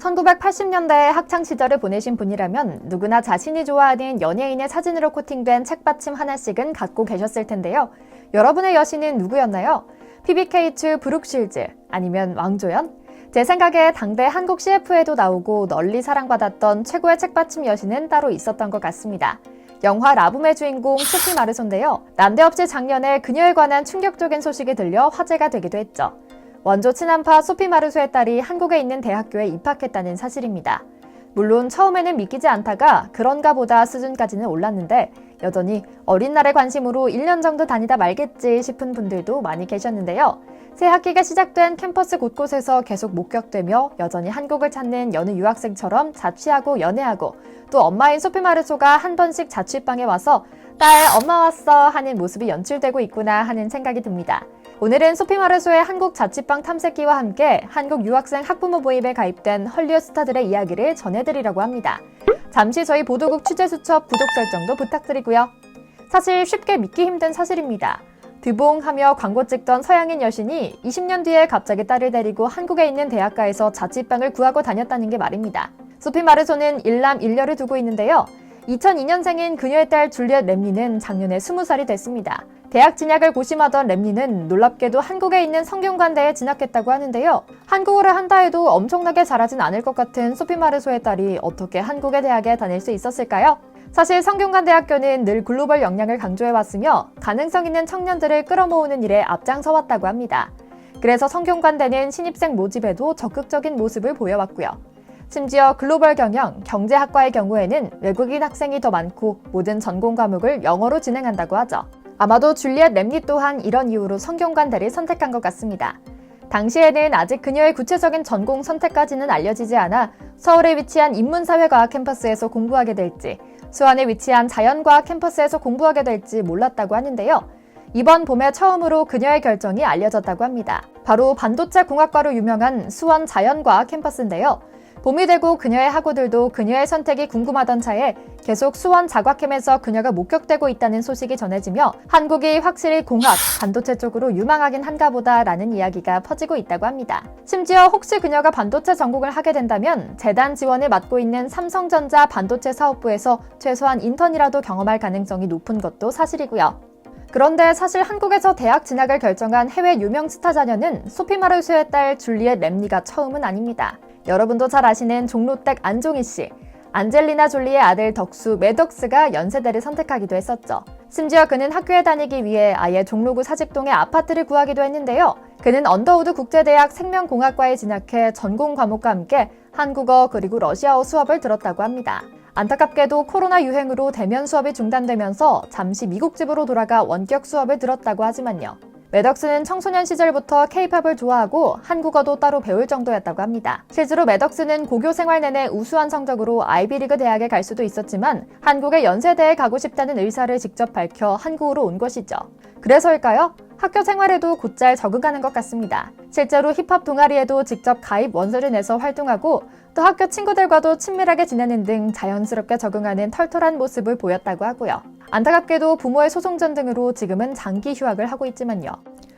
1980년대의 학창시절을 보내신 분이라면 누구나 자신이 좋아하는 연예인의 사진으로 코팅된 책받침 하나씩은 갖고 계셨을 텐데요. 여러분의 여신은 누구였나요? PBK2 브룩실즈 아니면 왕조연? 제 생각에 당대 한국 CF에도 나오고 널리 사랑받았던 최고의 책받침 여신은 따로 있었던 것 같습니다. 영화 라붐의 주인공 소피 마르소인데요. 난데없이 작년에 그녀에 관한 충격적인 소식이 들려 화제가 되기도 했죠. 원조 친한파 소피 마르소의 딸이 한국에 있는 대학교에 입학했다는 사실입니다. 물론 처음에는 믿기지 않다가 그런가 보다 수준까지는 올랐는데 여전히 어린 날의 관심으로 1년 정도 다니다 말겠지 싶은 분들도 많이 계셨는데요. 새 학기가 시작된 캠퍼스 곳곳에서 계속 목격되며 여전히 한국을 찾는 여느 유학생처럼 자취하고 연애하고 또 엄마인 소피 마르소가 한 번씩 자취방에 와서 딸 엄마 왔어 하는 모습이 연출되고 있구나 하는 생각이 듭니다. 오늘은 소피 마르소의 한국 자취방 탐색기와 함께 한국 유학생 학부모 모임에 가입된 헐리우드 스타들의 이야기를 전해드리려고 합니다. 잠시 저희 보도국 취재수첩 구독 설정도 부탁드리고요. 사실 쉽게 믿기 힘든 사실입니다. 드봉하며 광고 찍던 서양인 여신이 20년 뒤에 갑자기 딸을 데리고 한국에 있는 대학가에서 자취방을 구하고 다녔다는 게 말입니다. 소피 마르소는 일남 일녀를 두고 있는데요. 2002년생인 그녀의 딸 줄리엣 램리는 작년에 20살이 됐습니다. 대학 진학을 고심하던 램리는 놀랍게도 한국에 있는 성균관대에 진학했다고 하는데요. 한국어를 한다 해도 엄청나게 잘하진 않을 것 같은 소피 마르소의 딸이 어떻게 한국의 대학에 다닐 수 있었을까요? 사실 성균관대학교는 늘 글로벌 역량을 강조해왔으며 가능성 있는 청년들을 끌어모으는 일에 앞장서왔다고 합니다. 그래서 성균관대는 신입생 모집에도 적극적인 모습을 보여왔고요. 심지어 글로벌 경영, 경제학과의 경우에는 외국인 학생이 더 많고 모든 전공 과목을 영어로 진행한다고 하죠. 아마도 줄리엣 램리 또한 이런 이유로 성균관대를 선택한 것 같습니다. 당시에는 아직 그녀의 구체적인 전공 선택까지는 알려지지 않아 서울에 위치한 인문사회과학 캠퍼스에서 공부하게 될지 수원에 위치한 자연과학 캠퍼스에서 공부하게 될지 몰랐다고 하는데요. 이번 봄에 처음으로 그녀의 결정이 알려졌다고 합니다. 바로 반도체 공학과로 유명한 수원 자연과학 캠퍼스인데요. 봄이 되고 그녀의 학우들도 그녀의 선택이 궁금하던 차에 계속 수원 자과캠에서 그녀가 목격되고 있다는 소식이 전해지며 한국이 확실히 공학, 반도체 쪽으로 유망하긴 한가 보다라는 이야기가 퍼지고 있다고 합니다. 심지어 혹시 그녀가 반도체 전공을 하게 된다면 재단 지원을 맡고 있는 삼성전자 반도체 사업부에서 최소한 인턴이라도 경험할 가능성이 높은 것도 사실이고요. 그런데 사실 한국에서 대학 진학을 결정한 해외 유명 스타 자녀는 소피 마르소의 딸 줄리엣 램리가 처음은 아닙니다. 여러분도 잘 아시는 종로댁 안종희 씨, 안젤리나 졸리의 아들 덕수 매덕스가 연세대를 선택하기도 했었죠. 심지어 그는 학교에 다니기 위해 아예 종로구 사직동에 아파트를 구하기도 했는데요. 그는 언더우드 국제대학 생명공학과에 진학해 전공 과목과 함께 한국어 그리고 러시아어 수업을 들었다고 합니다. 안타깝게도 코로나 유행으로 대면 수업이 중단되면서 잠시 미국집으로 돌아가 원격 수업을 들었다고 하지만요. 매덕스는 청소년 시절부터 K-팝을 좋아하고 한국어도 따로 배울 정도였다고 합니다. 실제로 매덕스는 고교 생활 내내 우수한 성적으로 아이비리그 대학에 갈 수도 있었지만 한국의 연세대에 가고 싶다는 의사를 직접 밝혀 한국으로 온 것이죠. 그래서일까요? 학교 생활에도 곧잘 적응하는 것 같습니다. 실제로 힙합 동아리에도 직접 가입 원서를 내서 활동하고 또 학교 친구들과도 친밀하게 지내는 등 자연스럽게 적응하는 털털한 모습을 보였다고 하고요. 안타깝게도 부모의 소송전 등으로 지금은 장기 휴학을 하고 있지만요.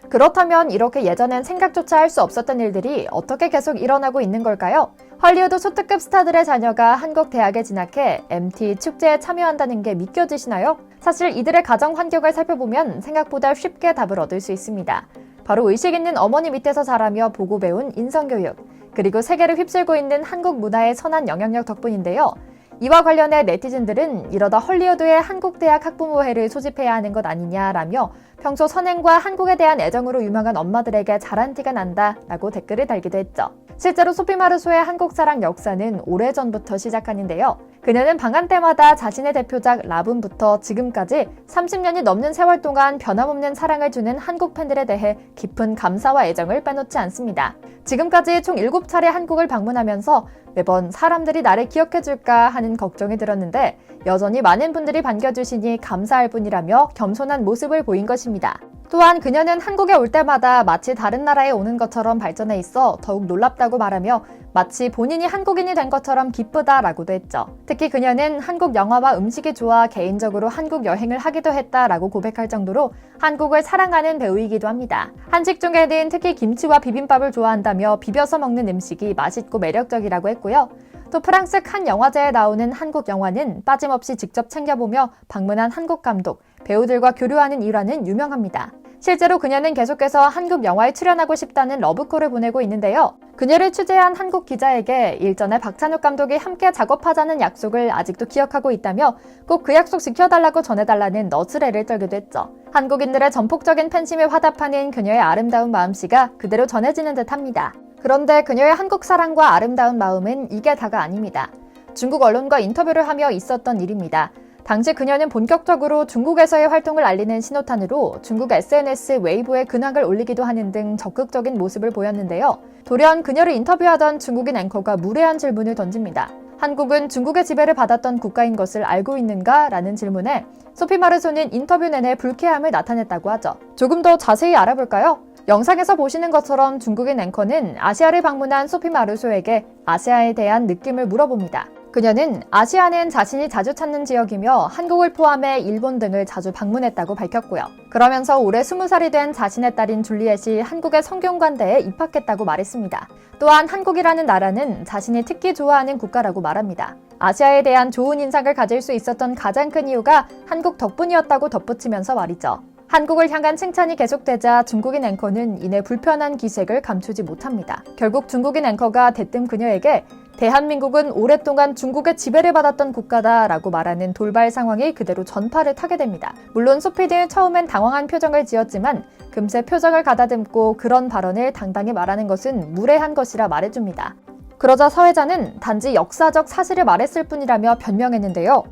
그렇다면 이렇게 예전엔 생각조차 할 수 없었던 일들이 어떻게 계속 일어나고 있는 걸까요? 헐리우드 초특급 스타들의 자녀가 한국 대학에 진학해 MT 축제에 참여한다는 게 믿겨지시나요? 사실 이들의 가정 환경을 살펴보면 생각보다 쉽게 답을 얻을 수 있습니다. 바로 의식 있는 어머니 밑에서 자라며 보고 배운 인성교육, 그리고 세계를 휩쓸고 있는 한국 문화의 선한 영향력 덕분인데요. 이와 관련해 네티즌들은 이러다 헐리우드의 한국대학 학부모회를 소집해야 하는 것 아니냐라며 평소 선행과 한국에 대한 애정으로 유명한 엄마들에게 잘한 티가 난다라고 댓글을 달기도 했죠. 실제로 소피 마르소의 한국사랑 역사는 오래전부터 시작하는데요. 그녀는 방한 때마다 자신의 대표작 라붐부터 지금까지 30년이 넘는 세월 동안 변함없는 사랑을 주는 한국 팬들에 대해 깊은 감사와 애정을 빼놓지 않습니다. 지금까지 총 7차례 한국을 방문하면서 매번 사람들이 나를 기억해줄까 하는 걱정이 들었는데 여전히 많은 분들이 반겨주시니 감사할 뿐이라며 겸손한 모습을 보인 것입니다. 또한 그녀는 한국에 올 때마다 마치 다른 나라에 오는 것처럼 발전해 있어 더욱 놀랍다고 말하며 마치 본인이 한국인이 된 것처럼 기쁘다라고도 했죠. 특히 특히 그녀는 한국 영화와 음식이 좋아 개인적으로 한국 여행을 하기도 했다라고 고백할 정도로 한국을 사랑하는 배우이기도 합니다. 한식 중에는 특히 김치와 비빔밥을 좋아한다며 비벼서 먹는 음식이 맛있고 매력적이라고 했고요. 또 프랑스 칸 영화제에 나오는 한국 영화는 빠짐없이 직접 챙겨보며 방문한 한국 감독, 배우들과 교류하는 일화는 유명합니다. 실제로 그녀는 계속해서 한국 영화에 출연하고 싶다는 러브콜을 보내고 있는데요. 그녀를 취재한 한국 기자에게 일전에 박찬욱 감독이 함께 작업하자는 약속을 아직도 기억하고 있다며 꼭 그 약속 지켜달라고 전해달라는 너스레를 떨기도 했죠. 한국인들의 전폭적인 팬심에 화답하는 그녀의 아름다운 마음씨가 그대로 전해지는 듯합니다. 그런데 그녀의 한국 사랑과 아름다운 마음은 이게 다가 아닙니다. 중국 언론과 인터뷰를 하며 있었던 일입니다. 당시 그녀는 본격적으로 중국에서의 활동을 알리는 신호탄으로 중국 SNS 웨이보에 근황을 올리기도 하는 등 적극적인 모습을 보였는데요. 돌연 그녀를 인터뷰하던 중국인 앵커가 무례한 질문을 던집니다. 한국은 중국의 지배를 받았던 국가인 것을 알고 있는가? 라는 질문에 소피 마르소는 인터뷰 내내 불쾌함을 나타냈다고 하죠. 조금 더 자세히 알아볼까요? 영상에서 보시는 것처럼 중국인 앵커는 아시아를 방문한 소피 마르소에게 아시아에 대한 느낌을 물어봅니다. 그녀는 아시아는 자신이 자주 찾는 지역이며 한국을 포함해 일본 등을 자주 방문했다고 밝혔고요. 그러면서 올해 20살이 된 자신의 딸인 줄리엣이 한국의 성균관대에 입학했다고 말했습니다. 또한 한국이라는 나라는 자신이 특히 좋아하는 국가라고 말합니다. 아시아에 대한 좋은 인상을 가질 수 있었던 가장 큰 이유가 한국 덕분이었다고 덧붙이면서 말이죠. 한국을 향한 칭찬이 계속되자 중국인 앵커는 이내 불편한 기색을 감추지 못합니다. 결국 중국인 앵커가 대뜸 그녀에게 대한민국은 오랫동안 중국의 지배를 받았던 국가다라고 말하는 돌발 상황이 그대로 전파를 타게 됩니다. 물론 소피는 처음엔 당황한 표정을 지었지만 금세 표정을 가다듬고 그런 발언을 당당히 말하는 것은 무례한 것이라 말해줍니다. 그러자 사회자는 단지 역사적 사실을 말했을 뿐이라며 변명했는데요.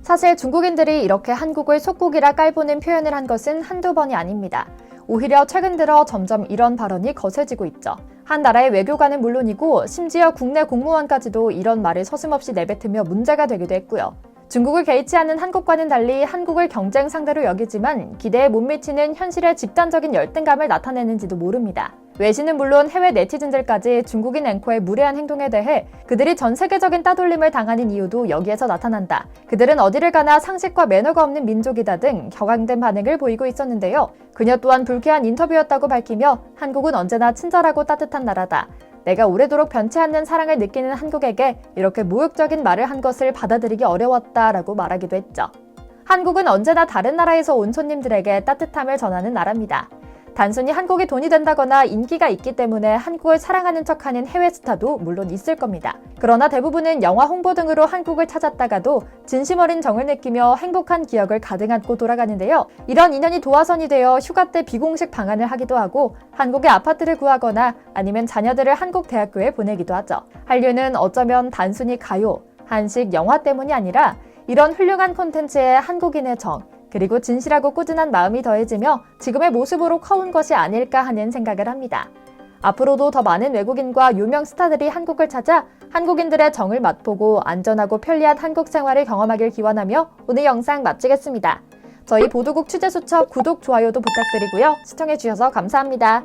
사실 중국인들이 이렇게 한국을 속국이라 깔보는 표현을 한 것은 한두 번이 아닙니다. 오히려 최근 들어 점점 이런 발언이 거세지고 있죠. 한 나라의 외교관은 물론이고 심지어 국내 공무원까지도 이런 말을 서슴없이 내뱉으며 문제가 되기도 했고요. 중국을 개의치 않는 한국과는 달리 한국을 경쟁 상대로 여기지만 기대에 못 미치는 현실의 집단적인 열등감을 나타내는지도 모릅니다. 외신은 물론 해외 네티즌들까지 중국인 앵커의 무례한 행동에 대해 그들이 전 세계적인 따돌림을 당하는 이유도 여기에서 나타난다. 그들은 어디를 가나 상식과 매너가 없는 민족이다 등 격앙된 반응을 보이고 있었는데요. 그녀 또한 불쾌한 인터뷰였다고 밝히며 한국은 언제나 친절하고 따뜻한 나라다. 내가 오래도록 변치 않는 사랑을 느끼는 한국에게 이렇게 모욕적인 말을 한 것을 받아들이기 어려웠다라고 말하기도 했죠. 한국은 언제나 다른 나라에서 온 손님들에게 따뜻함을 전하는 나라입니다. 단순히 한국이 돈이 된다거나 인기가 있기 때문에 한국을 사랑하는 척하는 해외 스타도 물론 있을 겁니다. 그러나 대부분은 영화 홍보 등으로 한국을 찾았다가도 진심 어린 정을 느끼며 행복한 기억을 가득 안고 돌아가는데요. 이런 인연이 도화선이 되어 휴가 때 비공식 방한을 하기도 하고 한국에 아파트를 구하거나 아니면 자녀들을 한국 대학교에 보내기도 하죠. 한류는 어쩌면 단순히 가요, 한식, 영화 때문이 아니라 이런 훌륭한 콘텐츠에 한국인의 정, 그리고 진실하고 꾸준한 마음이 더해지며 지금의 모습으로 커온 것이 아닐까 하는 생각을 합니다. 앞으로도 더 많은 외국인과 유명 스타들이 한국을 찾아 한국인들의 정을 맛보고 안전하고 편리한 한국 생활을 경험하길 기원하며 오늘 영상 마치겠습니다. 저희 보도국 취재수첩 구독, 좋아요도 부탁드리고요. 시청해주셔서 감사합니다.